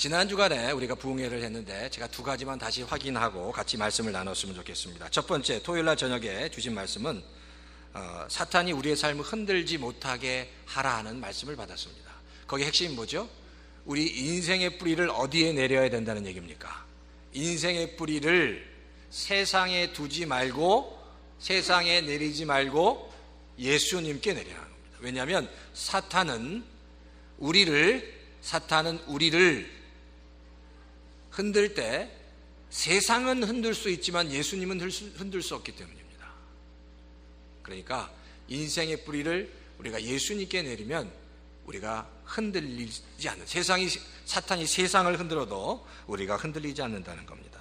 지난 주간에 우리가 부흥회를 했는데 제가 두 가지만 다시 확인하고 같이 말씀을 나눴으면 좋겠습니다. 첫 번째, 토요일날 저녁에 주신 말씀은 사탄이 우리의 삶을 흔들지 못하게 하라 하는 말씀을 받았습니다. 거기 핵심이 뭐죠? 우리 인생의 뿌리를 어디에 내려야 된다는 얘기입니까? 인생의 뿌리를 세상에 두지 말고, 세상에 내리지 말고 예수님께 내리라는 겁니다. 왜냐하면 사탄은 우리를 흔들 때 세상은 흔들 수 있지만 예수님은 흔들 수 없기 때문입니다. 그러니까 인생의 뿌리를 우리가 예수님께 내리면 우리가 흔들리지 않는, 사탄이 세상을 흔들어도 우리가 흔들리지 않는다는 겁니다.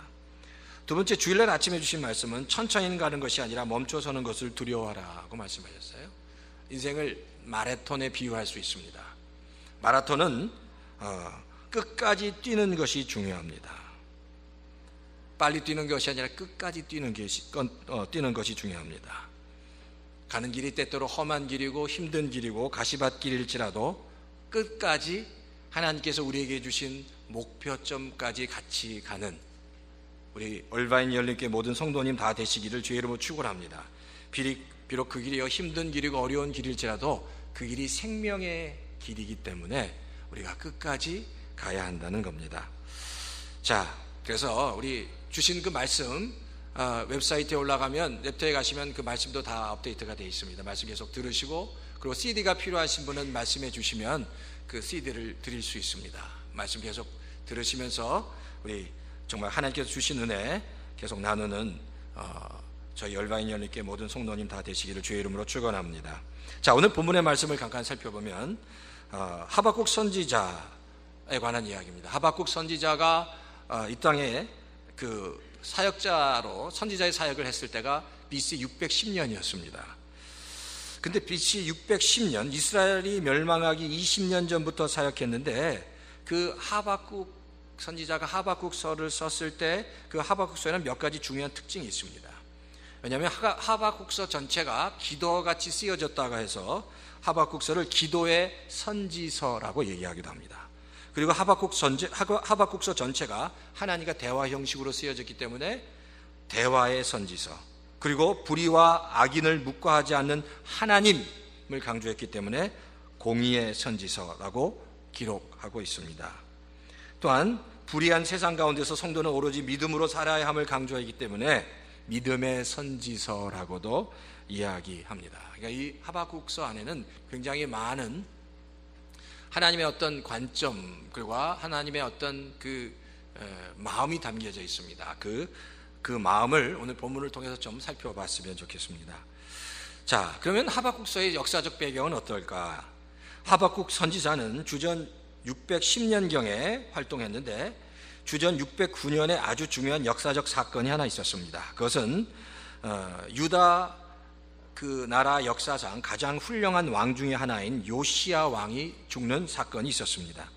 두 번째, 주일날 아침에 주신 말씀은 천천히 가는 것이 아니라 멈춰서는 것을 두려워하라고 말씀하셨어요. 인생을 마라톤에 비유할 수 있습니다. 마라톤은 끝까지 뛰는 것이 중요합니다. 빨리 뛰는 것이 아니라 끝까지 뛰는 것이 중요합니다. 가는 길이 때때로 험한 길이고 힘든 길이고 가시밭길일지라도 끝까지 하나님께서 우리에게 주신 목표점까지 같이 가는 우리 얼바인 열림교회 모든 성도님 다 되시기를 주의 이름으로 축원합니다. 비록 그 길이 힘든 길이고 어려운 길일지라도 그 길이 생명의 길이기 때문에 우리가 끝까지 가야 한다는 겁니다. 자, 그래서 우리 주신 그 말씀 웹사이트에 올라가면, 랩터에 가시면 그 말씀도 다 업데이트가 되어 있습니다. 말씀 계속 들으시고, 그리고 CD가 필요하신 분은 말씀해 주시면 그 CD를 드릴 수 있습니다. 말씀 계속 들으시면서 우리 정말 하나님께서 주신 은혜 계속 나누는 저희 열바인 열림교회 모든 성도님 다 되시기를 주의 이름으로 축원합니다. 자, 오늘 본문의 말씀을 간간히 살펴보면 하박국 선지자에 관한 이야기입니다. 하박국 선지자가 이 땅에 그 사역자로 선지자의 사역을 했을 때가 BC 610년이었습니다. 근데 BC 610년, 이스라엘이 멸망하기 20년 전부터 사역했는데 그 하박국 선지자가 하박국서를 썼을 때 그 하박국서에는 몇 가지 중요한 특징이 있습니다. 왜냐하면 하박국서 전체가 기도같이 쓰여졌다고 해서 하박국서를 기도의 선지서라고 얘기하기도 합니다. 그리고 하박국서 전체가 하나님과 대화 형식으로 쓰여졌기 때문에 대화의 선지서, 그리고 불의와 악인을 묵과하지 않는 하나님을 강조했기 때문에 공의의 선지서라고 기록하고 있습니다. 또한 불의한 세상 가운데서 성도는 오로지 믿음으로 살아야 함을 강조하기 때문에 믿음의 선지서라고도 이야기합니다. 그러니까 이 하박국서 안에는 굉장히 많은 하나님의 어떤 관점, 그리고 하나님의 어떤 그 마음이 담겨져 있습니다. 그 마음을 오늘 본문을 통해서 좀 살펴봤으면 좋겠습니다. 자, 그러면 하박국서의 역사적 배경은 어떨까? 하박국 선지자는 주전 610년경에 활동했는데 주전 609년에 아주 중요한 역사적 사건이 하나 있었습니다. 그것은 유다 그 나라 역사상 가장 훌륭한 왕 중에 하나인 요시야 왕이 죽는 사건이 있었습니다.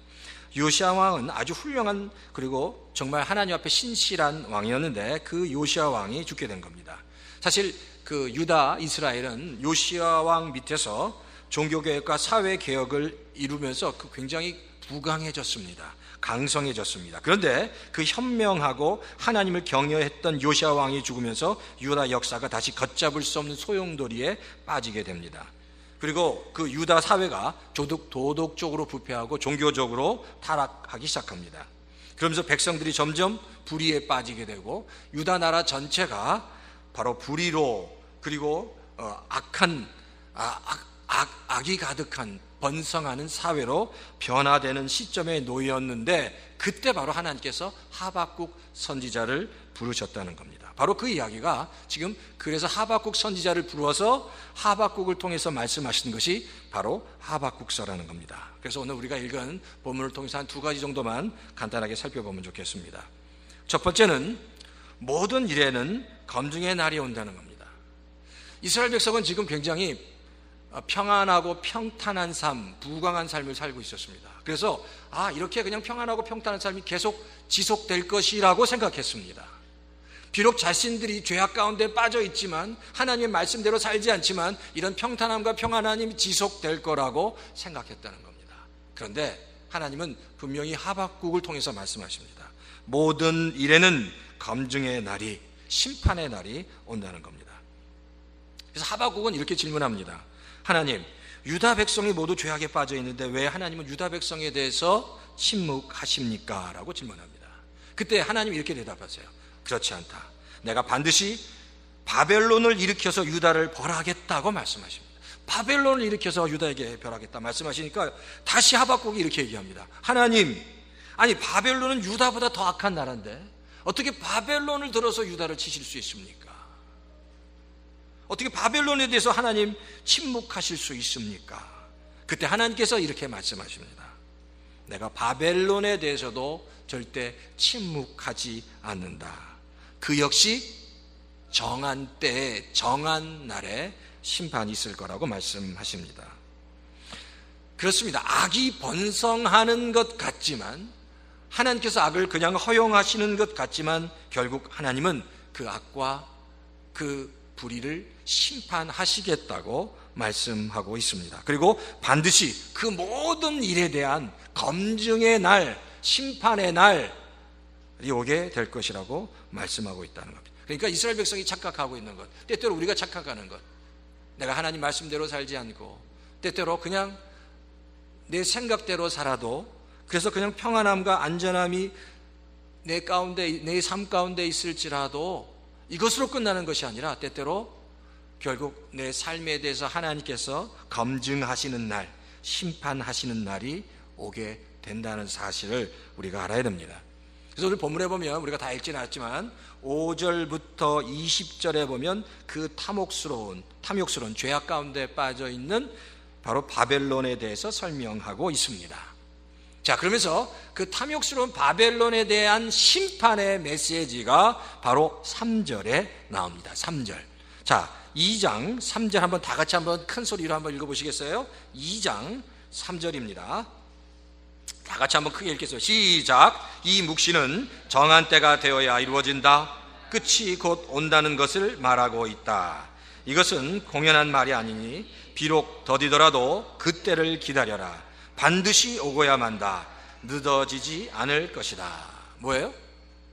요시야 왕은 아주 훌륭한, 그리고 정말 하나님 앞에 신실한 왕이었는데 그 요시야 왕이 죽게 된 겁니다. 사실 그 유다 이스라엘은 요시야 왕 밑에서 종교개혁과 사회개혁을 이루면서 굉장히 부강해졌습니다. 강성해졌습니다. 그런데 그 현명하고 하나님을 경외했던 요시야 왕이 죽으면서 유다 역사가 다시 걷잡을 수 없는 소용돌이에 빠지게 됩니다. 그리고 그 유다 사회가 도덕적으로 부패하고 종교적으로 타락하기 시작합니다. 그러면서 백성들이 점점 불의에 빠지게 되고 유다 나라 전체가 바로 불의로, 그리고 악이 가득한 번성하는 사회로 변화되는 시점에 놓였는데, 그때 바로 하나님께서 하박국 선지자를 부르셨다는 겁니다. 바로 그 이야기가 지금, 그래서 하박국 선지자를 부르어서 하박국을 통해서 말씀하시는 것이 바로 하박국서라는 겁니다. 그래서 오늘 우리가 읽은 본문을 통해서 한 두 가지 정도만 간단하게 살펴보면 좋겠습니다. 첫 번째는 모든 일에는 검증의 날이 온다는 겁니다. 이스라엘 백성은 지금 굉장히 평안하고 평탄한 삶, 부강한 삶을 살고 있었습니다. 그래서 이렇게 그냥 평안하고 평탄한 삶이 계속 지속될 것이라고 생각했습니다. 비록 자신들이 죄악 가운데 빠져 있지만, 하나님의 말씀대로 살지 않지만 이런 평탄함과 평안함이 지속될 거라고 생각했다는 겁니다. 그런데 하나님은 분명히 하박국을 통해서 말씀하십니다. 모든 일에는 검증의 날이, 심판의 날이 온다는 겁니다. 그래서 하박국은 이렇게 질문합니다. 하나님, 유다 백성이 모두 죄악에 빠져 있는데 왜 하나님은 유다 백성에 대해서 침묵하십니까? 라고 질문합니다. 그때 하나님이 이렇게 대답하세요. 그렇지 않다. 내가 반드시 바벨론을 일으켜서 유다를 벌하겠다고 말씀하십니다. 바벨론을 일으켜서 유다에게 벌하겠다 말씀하시니까 다시 하박국이 이렇게 얘기합니다. 하나님, 아니 바벨론은 유다보다 더 악한 나라인데 어떻게 바벨론을 들어서 유다를 치실 수 있습니까? 어떻게 바벨론에 대해서 하나님 침묵하실 수 있습니까? 그때 하나님께서 이렇게 말씀하십니다. 내가 바벨론에 대해서도 절대 침묵하지 않는다. 그 역시 정한 때에 정한 날에 심판이 있을 거라고 말씀하십니다. 그렇습니다. 악이 번성하는 것 같지만, 하나님께서 악을 그냥 허용하시는 것 같지만 결국 하나님은 그 악과 그 불의를 심판하시겠다고 말씀하고 있습니다. 그리고 반드시 그 모든 일에 대한 검증의 날, 심판의 날이 오게 될 것이라고 말씀하고 있다는 겁니다. 그러니까 이스라엘 백성이 착각하고 있는 것, 때때로 우리가 착각하는 것, 내가 하나님 말씀대로 살지 않고 때때로 그냥 내 생각대로 살아도, 그래서 그냥 평안함과 안전함이 내 가운데, 내 삶 가운데 있을지라도 이것으로 끝나는 것이 아니라 때때로 결국 내 삶에 대해서 하나님께서 검증하시는 날, 심판하시는 날이 오게 된다는 사실을 우리가 알아야 됩니다. 그래서 오늘 본문에 보면 우리가 다 읽지는 않았지만 5절부터 20절에 보면 그 탐욕스러운 죄악 가운데 빠져 있는 바로 바벨론에 대해서 설명하고 있습니다. 자, 그러면서 그 탐욕스러운 바벨론에 대한 심판의 메시지가 바로 3절에 나옵니다. 3절. 자, 2장 3절 한번 다 같이 한번 큰 소리로 한번 읽어보시겠어요? 2장 3절입니다. 다 같이 한번 크게 읽겠어요. 시작. 이 묵시는 정한 때가 되어야 이루어진다. 끝이 곧 온다는 것을 말하고 있다. 이것은 공연한 말이 아니니 비록 더디더라도 그때를 기다려라. 반드시 오고야 만다. 늦어지지 않을 것이다. 뭐예요?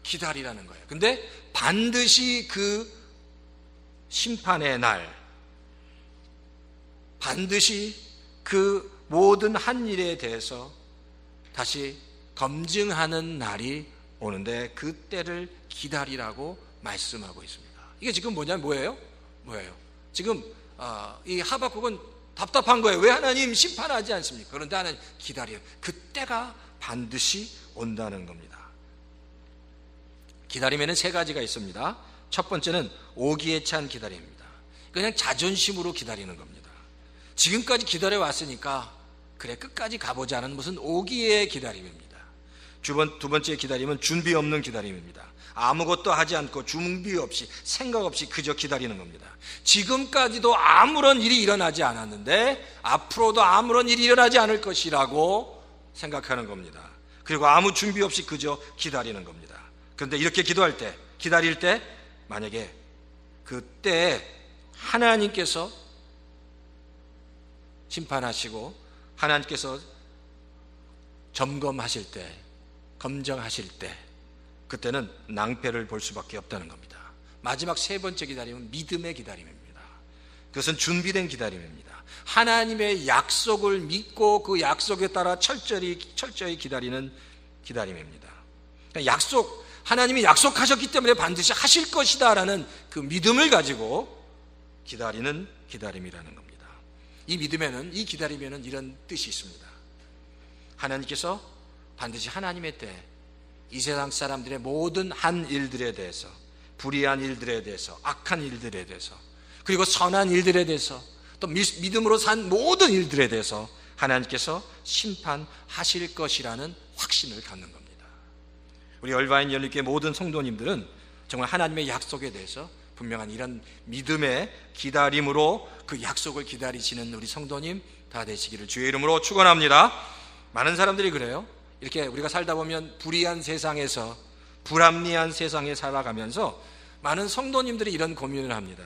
기다리라는 거예요. 근데 반드시 그 심판의 날, 반드시 그 모든 한 일에 대해서 다시 검증하는 날이 오는데 그때를 기다리라고 말씀하고 있습니다. 이게 지금 뭐예요? 지금 이 하박국은 답답한 거예요. 왜 하나님 심판하지 않습니까? 그런데 하나님 기다려요. 그때가 반드시 온다는 겁니다. 기다림에는 세 가지가 있습니다. 첫 번째는 오기에 찬 기다림입니다. 그냥 자존심으로 기다리는 겁니다. 지금까지 기다려왔으니까 그래 끝까지 가보자는 무슨 오기의 기다림입니다. 두 번째 기다림은 준비 없는 기다림입니다. 아무것도 하지 않고 준비 없이 생각 없이 그저 기다리는 겁니다. 지금까지도 아무런 일이 일어나지 않았는데 앞으로도 아무런 일이 일어나지 않을 것이라고 생각하는 겁니다. 그리고 아무 준비 없이 그저 기다리는 겁니다. 그런데 이렇게 기다릴 때 만약에 그때 하나님께서 심판하시고 하나님께서 점검하실 때, 검증하실 때 그때는 낭패를 볼 수밖에 없다는 겁니다. 마지막 세 번째 기다림은 믿음의 기다림입니다. 그것은 준비된 기다림입니다. 하나님의 약속을 믿고 그 약속에 따라 철저히 기다리는 기다림입니다. 하나님이 약속하셨기 때문에 반드시 하실 것이다 라는 그 믿음을 가지고 기다리는 기다림이라는 겁니다. 이 믿음에는, 이 기다림에는 이런 뜻이 있습니다. 하나님께서 반드시 하나님의 때 이 세상 사람들의 모든 한 일들에 대해서, 불의한 일들에 대해서, 악한 일들에 대해서, 그리고 선한 일들에 대해서, 또 믿음으로 산 모든 일들에 대해서 하나님께서 심판하실 것이라는 확신을 갖는 겁니다. 우리 얼바인 연립교회 모든 성도님들은 정말 하나님의 약속에 대해서 분명한 이런 믿음의 기다림으로 그 약속을 기다리시는 우리 성도님 다 되시기를 주의 이름으로 축원합니다. 많은 사람들이 그래요. 이렇게 우리가 살다 보면 불의한 세상에서, 불합리한 세상에 살아가면서 많은 성도님들이 이런 고민을 합니다.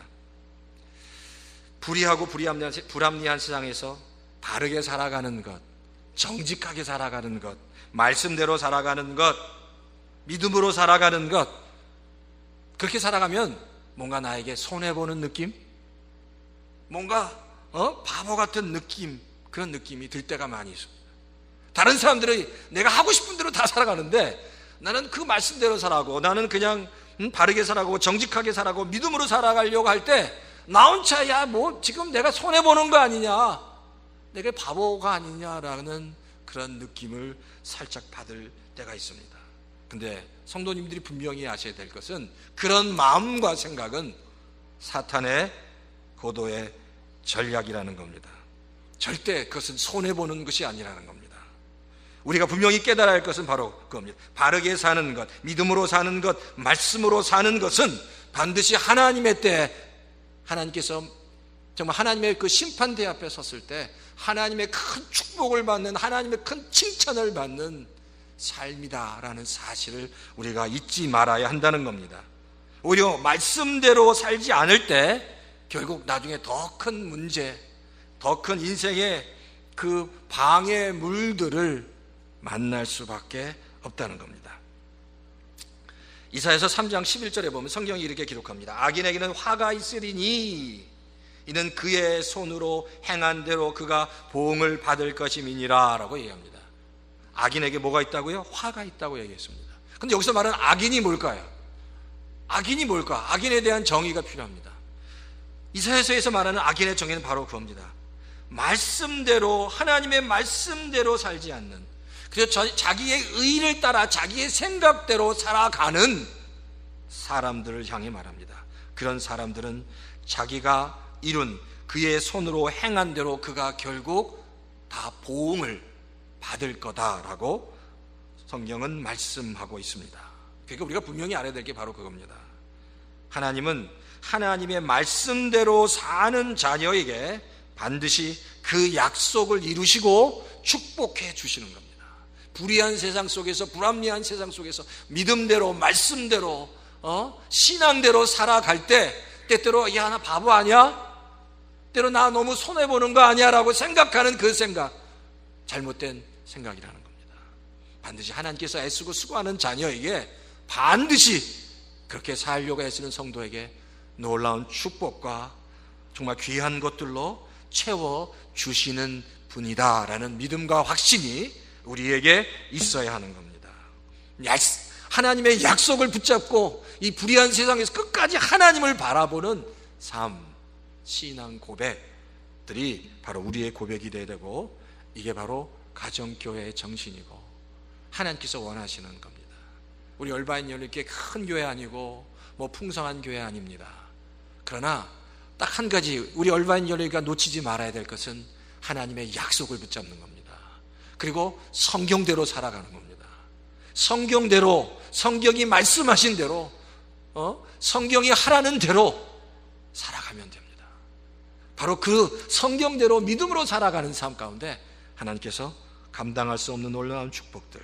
불의하고 불합리한 세상에서 바르게 살아가는 것, 정직하게 살아가는 것, 말씀대로 살아가는 것, 믿음으로 살아가는 것, 그렇게 살아가면 뭔가 나에게 손해보는 느낌? 뭔가 바보 같은 느낌, 그런 느낌이 들 때가 많이 있습니다. 다른 사람들이 내가 하고 싶은 대로 다 살아가는데 나는 그 말씀대로 살아가고, 나는 그냥 바르게 살아가고 정직하게 살아가고 믿음으로 살아가려고 할 때 나 혼자 야 뭐 지금 내가 손해보는 거 아니냐, 내가 바보가 아니냐라는 그런 느낌을 살짝 받을 때가 있습니다. 근데 성도님들이 분명히 아셔야 될 것은 그런 마음과 생각은 사탄의 고도의 전략이라는 겁니다. 절대 그것은 손해보는 것이 아니라는 겁니다. 우리가 분명히 깨달아야 할 것은 바로 그겁니다. 바르게 사는 것, 믿음으로 사는 것, 말씀으로 사는 것은 반드시 하나님의 때, 하나님께서 정말 하나님의 그 심판대 앞에 섰을 때 하나님의 큰 축복을 받는, 하나님의 큰 칭찬을 받는 삶이다라는 사실을 우리가 잊지 말아야 한다는 겁니다. 오히려 말씀대로 살지 않을 때 결국 나중에 더 큰 문제, 더 큰 인생의 그 방해물들을 만날 수밖에 없다는 겁니다. 이사야서 3장 11절에 보면 성경이 이렇게 기록합니다. 악인에게는 화가 있으리니 이는 그의 손으로 행한 대로 그가 보응을 받을 것임이니라 라고 얘기합니다. 악인에게 뭐가 있다고요? 화가 있다고 얘기했습니다. 근데 여기서 말하는 악인이 뭘까요? 악인이 뭘까? 악인에 대한 정의가 필요합니다. 이사야서에서 말하는 악인의 정의는 바로 그겁니다. 말씀대로, 하나님의 말씀대로 살지 않는, 그래서 자기의 의를 따라 자기의 생각대로 살아가는 사람들을 향해 말합니다. 그런 사람들은 자기가 이룬 그의 손으로 행한 대로 그가 결국 다 보응을 받을 거다라고 성경은 말씀하고 있습니다. 그러니까 우리가 분명히 알아야 될 게 바로 그겁니다. 하나님은 하나님의 말씀대로 사는 자녀에게 반드시 그 약속을 이루시고 축복해 주시는 겁니다. 불의한 세상 속에서, 불합리한 세상 속에서 믿음대로, 말씀대로, 신앙대로 살아갈 때 때때로 야 나 바보 아니야? 때로 나 너무 손해보는 거 아니야? 라고 생각하는 그 생각, 잘못된 생각이라는 겁니다. 반드시 하나님께서 애쓰고 수고하는 자녀에게 반드시 그렇게 살려고 애쓰는 성도에게 놀라운 축복과 정말 귀한 것들로 채워주시는 분이다라는 믿음과 확신이 우리에게 있어야 하는 겁니다. 하나님의 약속을 붙잡고 이 불의한 세상에서 끝까지 하나님을 바라보는 삶, 신앙 고백들이 바로 우리의 고백이 되어야 되고, 이게 바로 가정교회의 정신이고 하나님께서 원하시는 겁니다. 우리 얼바인 열릴교회 큰 교회 아니고 뭐 풍성한 교회 아닙니다. 그러나 딱 한 가지 우리 얼바인 열릴교회가 놓치지 말아야 될 것은 하나님의 약속을 붙잡는 겁니다. 그리고 성경대로 살아가는 겁니다. 성경대로, 성경이 말씀하신 대로, 성경이 하라는 대로 살아가면 됩니다. 바로 그 성경대로 믿음으로 살아가는 삶 가운데 하나님께서 감당할 수 없는 놀라운 축복들,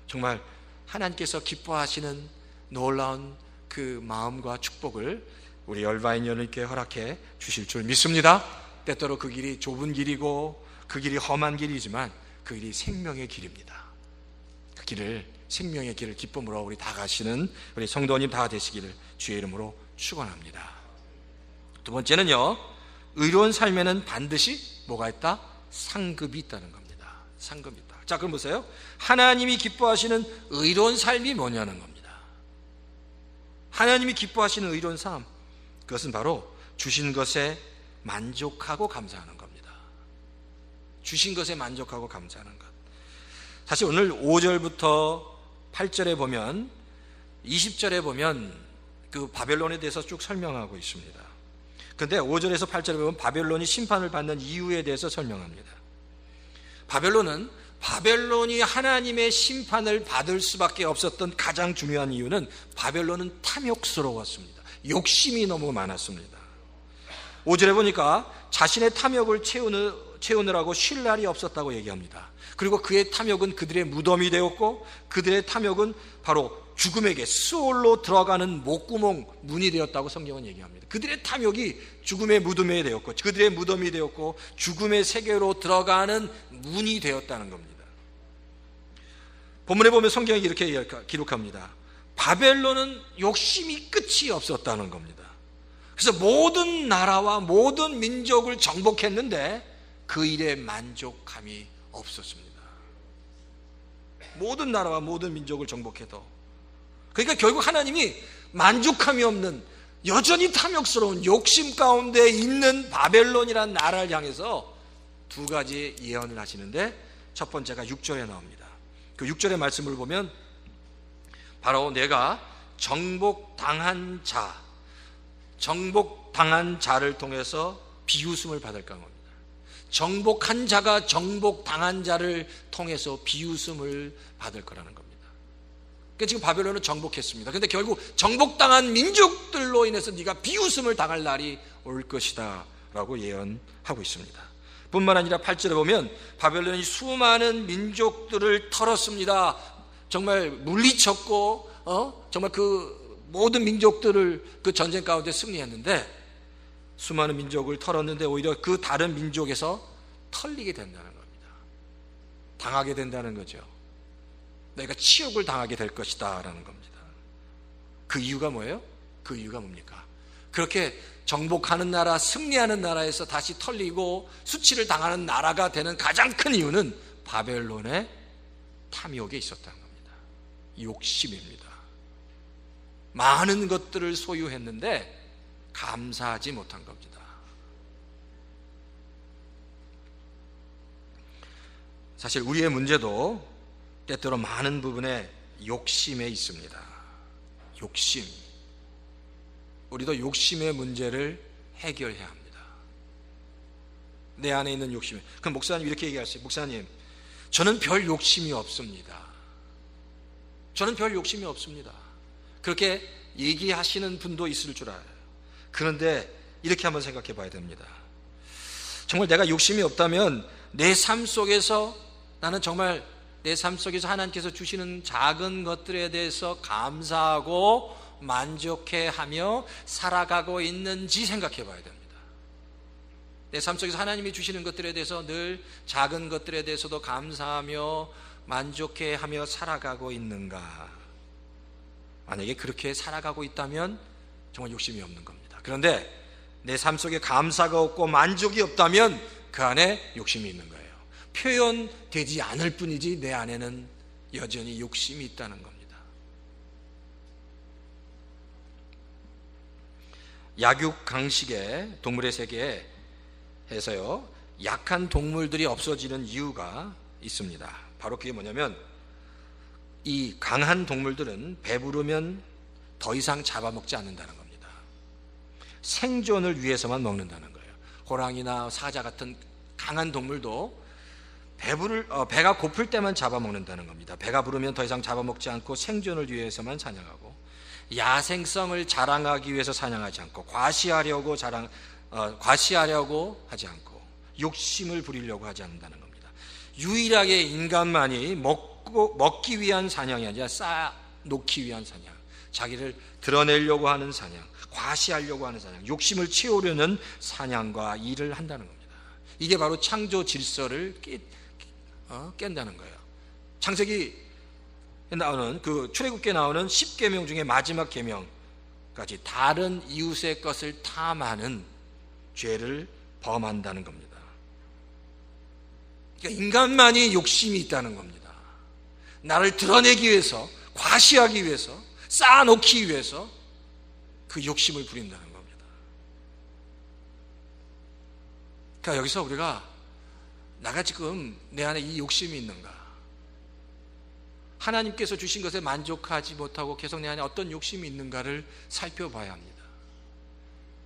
정말 하나님께서 기뻐하시는 놀라운 그 마음과 축복을 우리 열바인 연합교회에 허락해 주실 줄 믿습니다. 때때로 그 길이 좁은 길이고 그 길이 험한 길이지만 그 길이 생명의 길입니다. 그 길을, 생명의 길을 기쁨으로 우리 다 가시는 우리 성도님 다 되시기를 주의 이름으로 축원합니다. 두 번째는요, 의로운 삶에는 반드시 뭐가 있다? 상급이 있다는 겁니다. 상급이 있다. 자, 그럼 보세요. 하나님이 기뻐하시는 의로운 삶이 뭐냐는 겁니다. 하나님이 기뻐하시는 의로운 삶, 그것은 바로 주신 것에 만족하고 감사하는 겁니다. 주신 것에 만족하고 감사하는 것. 사실 오늘 5절부터 8절에 보면, 20절에 보면 그 바벨론에 대해서 쭉 설명하고 있습니다. 그런데 5절에서 8절에 보면 바벨론이 심판을 받는 이유에 대해서 설명합니다. 바벨론이 하나님의 심판을 받을 수밖에 없었던 가장 중요한 이유는 바벨론은 탐욕스러웠습니다. 욕심이 너무 많았습니다. 5절에 보니까 자신의 탐욕을 채우느라고 쉴 날이 없었다고 얘기합니다. 그리고 그의 탐욕은 그들의 무덤이 되었고, 그들의 탐욕은 바로 죽음에게 수올로 들어가는 목구멍 문이 되었다고 성경은 얘기합니다. 그들의 탐욕이 죽음의 무덤이 되었고 그들의 무덤이 되었고 죽음의 세계로 들어가는 문이 되었다는 겁니다. 본문에 보면 성경이 이렇게 기록합니다. 바벨론은 욕심이 끝이 없었다는 겁니다. 그래서 모든 나라와 모든 민족을 정복했는데 그 일에 만족함이 없었습니다. 모든 나라와 모든 민족을 정복해도, 그러니까 결국 하나님이 만족함이 없는 여전히 탐욕스러운 욕심 가운데 있는 바벨론이라는 나라를 향해서 두 가지 예언을 하시는데, 첫 번째가 6절에 나옵니다. 그 6절의 말씀을 보면 바로 내가 정복당한 자를 통해서 비웃음을 받을까 합니다. 정복한 자가 정복당한 자를 통해서 비웃음을 받을 거라는 겁니다. 그러니까 지금 바벨론은 정복했습니다. 그런데 결국 정복당한 민족들로 인해서 네가 비웃음을 당할 날이 올 것이다 라고 예언하고 있습니다. 뿐만 아니라 8절에 보면 바벨론이 수많은 민족들을 털었습니다. 정말 물리쳤고 정말 그 모든 민족들을 그 전쟁 가운데 승리했는데, 수많은 민족을 털었는데 오히려 그 다른 민족에서 털리게 된다는 겁니다. 당하게 된다는 거죠. 내가 치욕을 당하게 될 것이다 라는 겁니다. 그 이유가 뭐예요? 그 이유가 뭡니까? 그렇게 정복하는 나라, 승리하는 나라에서 다시 털리고 수치를 당하는 나라가 되는 가장 큰 이유는 바벨론의 탐욕에 있었다는 겁니다. 욕심입니다. 많은 것들을 소유했는데 감사하지 못한 겁니다. 사실 우리의 문제도 때때로 많은 부분에 욕심에 있습니다. 욕심. 우리도 욕심의 문제를 해결해야 합니다. 내 안에 있는 욕심. 그럼 목사님 이렇게 얘기하세요. 목사님, 저는 별 욕심이 없습니다. 저는 별 욕심이 없습니다. 그렇게 얘기하시는 분도 있을 줄 알아요. 그런데 이렇게 한번 생각해 봐야 됩니다. 정말 내가 욕심이 없다면 내 삶 속에서 나는 정말 내 삶 속에서 하나님께서 주시는 작은 것들에 대해서 감사하고 만족해하며 살아가고 있는지 생각해 봐야 됩니다. 내 삶 속에서 하나님이 주시는 것들에 대해서 늘 작은 것들에 대해서도 감사하며 만족해하며 살아가고 있는가? 만약에 그렇게 살아가고 있다면 정말 욕심이 없는 겁니다. 그런데 내 삶 속에 감사가 없고 만족이 없다면 그 안에 욕심이 있는 거예요. 표현되지 않을 뿐이지 내 안에는 여전히 욕심이 있다는 겁니다. 약육 강식의 동물의 세계에서요, 약한 동물들이 없어지는 이유가 있습니다. 바로 그게 뭐냐면, 이 강한 동물들은 배부르면 더 이상 잡아먹지 않는다는 겁니다. 생존을 위해서만 먹는다는 거예요. 호랑이나 사자 같은 강한 동물도 배가 고플 때만 잡아먹는다는 겁니다. 배가 부르면 더 이상 잡아먹지 않고 생존을 위해서만 사냥하고, 야생성을 자랑하기 위해서 사냥하지 않고, 과시하려고 하지 않고, 욕심을 부리려고 하지 않는다는 겁니다. 유일하게 인간만이 먹기 위한 사냥이 아니라 쌓아놓기 위한 사냥, 자기를 드러내려고 하는 사냥, 과시하려고 하는 사냥, 욕심을 채우려는 사냥과 일을 한다는 겁니다. 이게 바로 창조 질서를 깬다는 거예요. 창세기에 나오는 그 출애굽기에 나오는 10계명 중에 마지막 계명까지 다른 이웃의 것을 탐하는 죄를 범한다는 겁니다. 그러니까 인간만이 욕심이 있다는 겁니다. 나를 드러내기 위해서, 과시하기 위해서, 쌓아놓기 위해서 그 욕심을 부린다는 겁니다. 그러니까 여기서 우리가 내가 지금 내 안에 이 욕심이 있는가, 하나님께서 주신 것에 만족하지 못하고 계속 내 안에 어떤 욕심이 있는가를 살펴봐야 합니다.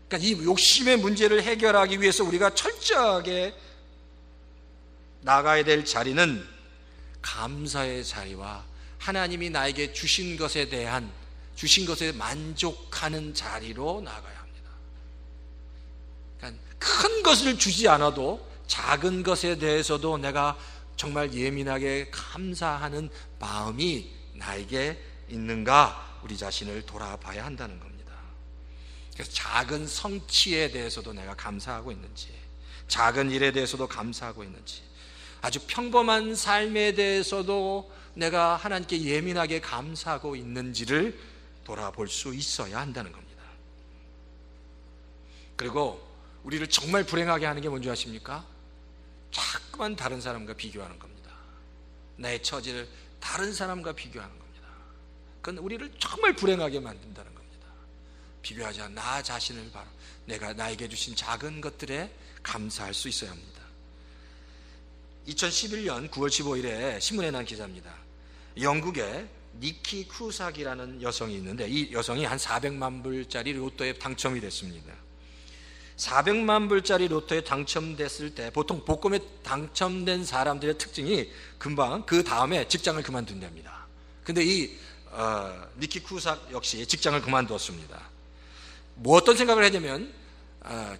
그러니까 이 욕심의 문제를 해결하기 위해서 우리가 철저하게 나가야 될 자리는 감사의 자리와 하나님이 나에게 주신 것에 만족하는 자리로 나가야 합니다. 그러니까 큰 것을 주지 않아도 작은 것에 대해서도 내가 정말 예민하게 감사하는 마음이 나에게 있는가 우리 자신을 돌아봐야 한다는 겁니다. 그래서 작은 성취에 대해서도 내가 감사하고 있는지, 작은 일에 대해서도 감사하고 있는지, 아주 평범한 삶에 대해서도 내가 하나님께 예민하게 감사하고 있는지를 돌아볼 수 있어야 한다는 겁니다. 그리고 우리를 정말 불행하게 하는 게 뭔지 아십니까? 자꾸만 다른 사람과 비교하는 겁니다. 나의 처지를 다른 사람과 비교하는 겁니다. 그건 우리를 정말 불행하게 만든다는 겁니다. 비교하지 않아 나 자신을 바로 내가 나에게 주신 작은 것들에 감사할 수 있어야 합니다. 2011년 9월 15일에 신문에 난 기사입니다. 영국에 니키 쿠삭이라는 여성이 있는데, 이 여성이 한 400만 불짜리 로또에 당첨이 됐습니다. 400만 불짜리 로또에 당첨됐을 때 보통 복권에 당첨된 사람들의 특징이 금방 그 다음에 직장을 그만둔답니다. 근데 이 니키 쿠삭 역시 직장을 그만두었습니다. 뭐 어떤 생각을 했냐면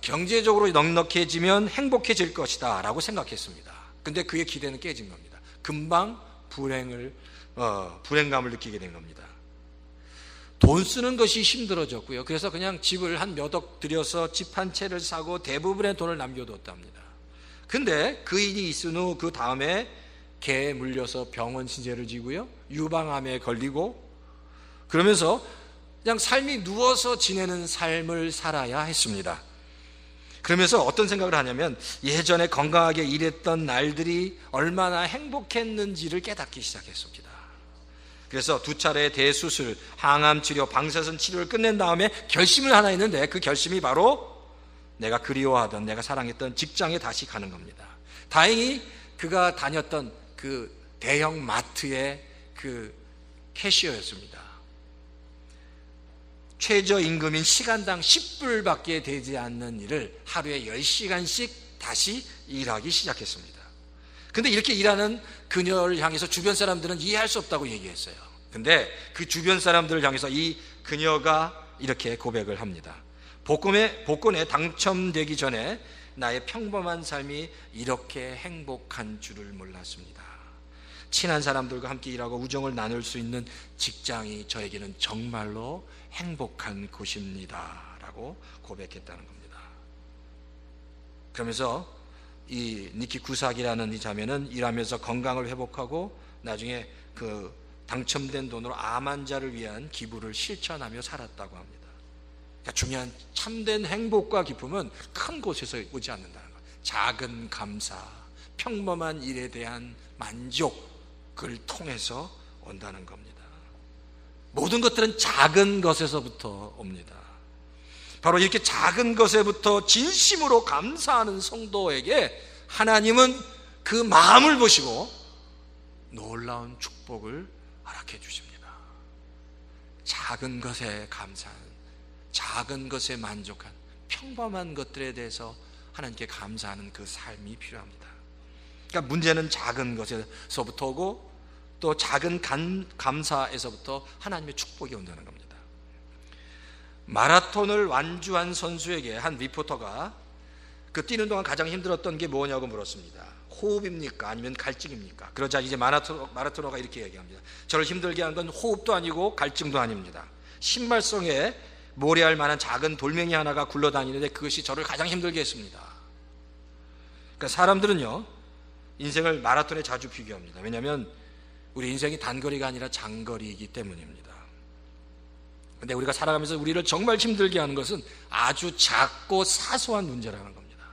경제적으로 넉넉해지면 행복해질 것이다 라고 생각했습니다. 근데 그의 기대는 깨진 겁니다. 금방 불행감을 느끼게 된 겁니다. 돈 쓰는 것이 힘들어졌고요. 그래서 그냥 집을 한 몇 억 들여서 집 한 채를 사고 대부분의 돈을 남겨뒀답니다. 근데 그 일이 있은 후 그 다음에 개에 물려서 병원 신세를 지고요, 유방암에 걸리고, 그러면서 그냥 삶이 누워서 지내는 삶을 살아야 했습니다. 그러면서 어떤 생각을 하냐면 예전에 건강하게 일했던 날들이 얼마나 행복했는지를 깨닫기 시작했습니다. 그래서 2차례 대수술, 항암 치료, 방사선 치료를 끝낸 다음에 결심을 하나 했는데, 그 결심이 바로 내가 그리워하던, 내가 사랑했던 직장에 다시 가는 겁니다. 다행히 그가 다녔던 그 대형 마트의 그 캐시어였습니다. 최저임금인 시간당 10불밖에 되지 않는 일을 하루에 10시간씩 다시 일하기 시작했습니다. 근데 이렇게 일하는 그녀를 향해서 주변 사람들은 이해할 수 없다고 얘기했어요. 근데 그 주변 사람들을 향해서 이 그녀가 이렇게 고백을 합니다. 복권에 당첨되기 전에 나의 평범한 삶이 이렇게 행복한 줄을 몰랐습니다. 친한 사람들과 함께 일하고 우정을 나눌 수 있는 직장이 저에게는 정말로 행복한 곳입니다 라고 고백했다는 겁니다. 그러면서 이 니키 쿠삭이라는 이 자매는 일하면서 건강을 회복하고 나중에 그 당첨된 돈으로 암 환자를 위한 기부를 실천하며 살았다고 합니다. 그러니까 중요한 참된 행복과 기쁨은 큰 곳에서 오지 않는다는 것. 작은 감사, 평범한 일에 대한 만족을 통해서 온다는 겁니다. 모든 것들은 작은 것에서부터 옵니다. 바로 이렇게 작은 것에부터 진심으로 감사하는 성도에게 하나님은 그 마음을 보시고 놀라운 축복을 허락해 주십니다. 작은 것에 감사한, 작은 것에 만족한, 평범한 것들에 대해서 하나님께 감사하는 그 삶이 필요합니다. 그러니까 문제는 작은 것에서부터 오고 또 작은 감사에서부터 하나님의 축복이 온다는 겁니다. 마라톤을 완주한 선수에게 한 리포터가 그 뛰는 동안 가장 힘들었던 게 뭐냐고 물었습니다. 호흡입니까? 아니면 갈증입니까? 그러자 이제 마라토너가 이렇게 얘기합니다. 저를 힘들게 하는 건 호흡도 아니고 갈증도 아닙니다. 신발성에 모래알 만한 작은 돌멩이 하나가 굴러다니는데 그것이 저를 가장 힘들게 했습니다. 그러니까 사람들은요, 인생을 마라톤에 자주 비교합니다. 왜냐하면 우리 인생이 단거리가 아니라 장거리이기 때문입니다. 근데 우리가 살아가면서 우리를 정말 힘들게 하는 것은 아주 작고 사소한 문제라는 겁니다.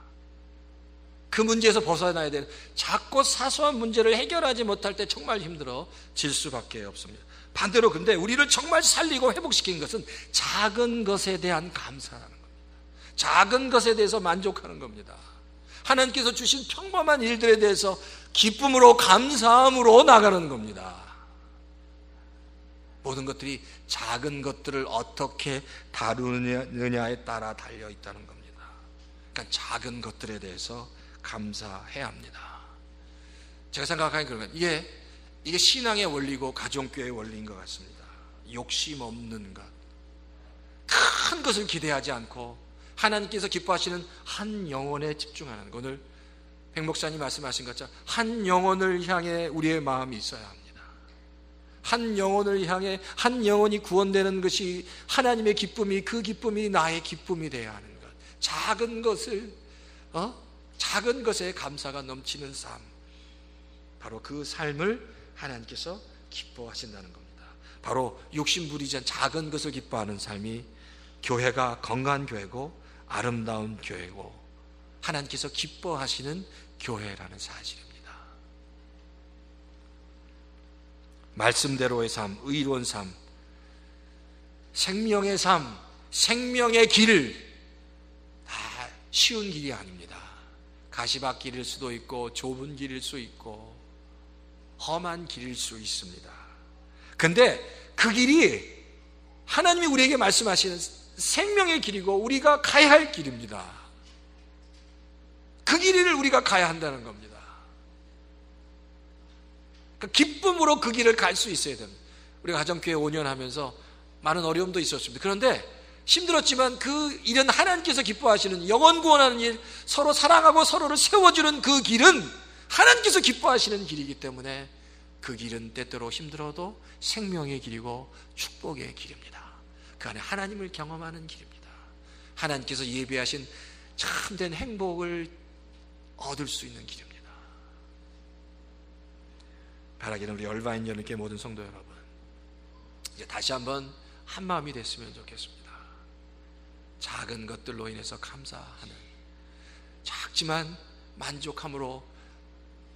그 문제에서 벗어나야 되는, 작고 사소한 문제를 해결하지 못할 때 정말 힘들어질 수밖에 없습니다. 반대로 근데 우리를 정말 살리고 회복시킨 것은 작은 것에 대한 감사라는 겁니다. 작은 것에 대해서 만족하는 겁니다. 하나님께서 주신 평범한 일들에 대해서 기쁨으로 감사함으로 나가는 겁니다. 모든 것들이 작은 것들을 어떻게 다루느냐에 따라 달려 있다는 겁니다. 그러니까 작은 것들에 대해서 감사해야 합니다. 제가 생각하기에 그러면 이게 신앙의 원리고 가정교회의 원리인 것 같습니다. 욕심 없는 것, 큰 것을 기대하지 않고 하나님께서 기뻐하시는 한 영혼에 집중하는 것. 오늘 백 목사님 말씀하신 것처럼 한 영혼을 향해 우리의 마음이 있어야 합니다. 한 영혼을 향해 한 영혼이 구원되는 것이 하나님의 기쁨이, 그 기쁨이 나의 기쁨이 되어야 하는 것. 작은 것을 작은 것에 감사가 넘치는 삶, 바로 그 삶을 하나님께서 기뻐하신다는 겁니다. 바로 욕심 부리지 않은 작은 것을 기뻐하는 삶이 교회가 건강한 교회고 아름다운 교회고 하나님께서 기뻐하시는 교회라는 사실입니다. 말씀대로의 삶, 의로운 삶, 생명의 삶, 생명의 길, 다 쉬운 길이 아닙니다. 가시밭길일 수도 있고 좁은 길일 수 있고 험한 길일 수 있습니다. 근데 그 길이 하나님이 우리에게 말씀하시는 생명의 길이고 우리가 가야 할 길입니다. 그 길을 우리가 가야 한다는 겁니다. 기쁨으로 그 길을 갈 수 있어야 됩니다. 우리가 가정교회 5년 하면서 많은 어려움도 있었습니다. 그런데 힘들었지만 그 일은 하나님께서 기뻐하시는 영혼 구원하는 일, 서로 사랑하고 서로를 세워주는 그 길은 하나님께서 기뻐하시는 길이기 때문에 그 길은 때때로 힘들어도 생명의 길이고 축복의 길입니다. 그 안에 하나님을 경험하는 길입니다. 하나님께서 예비하신 참된 행복을 얻을 수 있는 길입니다. 바라기는 우리 얼바인 연합교회 모든 성도 여러분, 이제 다시 한번 한 마음이 됐으면 좋겠습니다. 작은 것들로 인해서 감사하는, 작지만 만족함으로,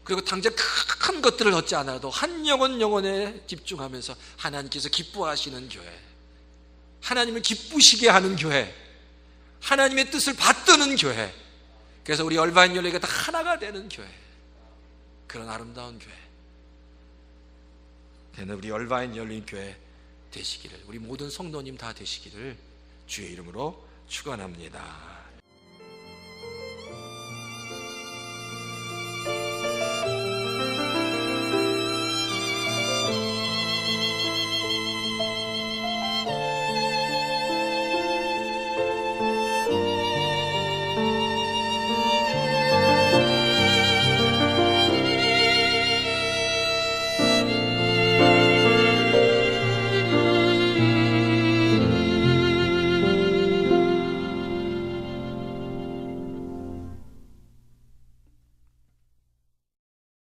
그리고 당장 큰 것들을 얻지 않아도 한 영혼에 집중하면서 하나님께서 기뻐하시는 교회, 하나님을 기쁘시게 하는 교회, 하나님의 뜻을 받드는 교회, 그래서 우리 얼바인 연합교회가 다 하나가 되는 교회, 그런 아름다운 교회 되는 우리 얼바인 열린교회 되시기를, 우리 모든 성도님 다 되시기를 주의 이름으로 축원합니다.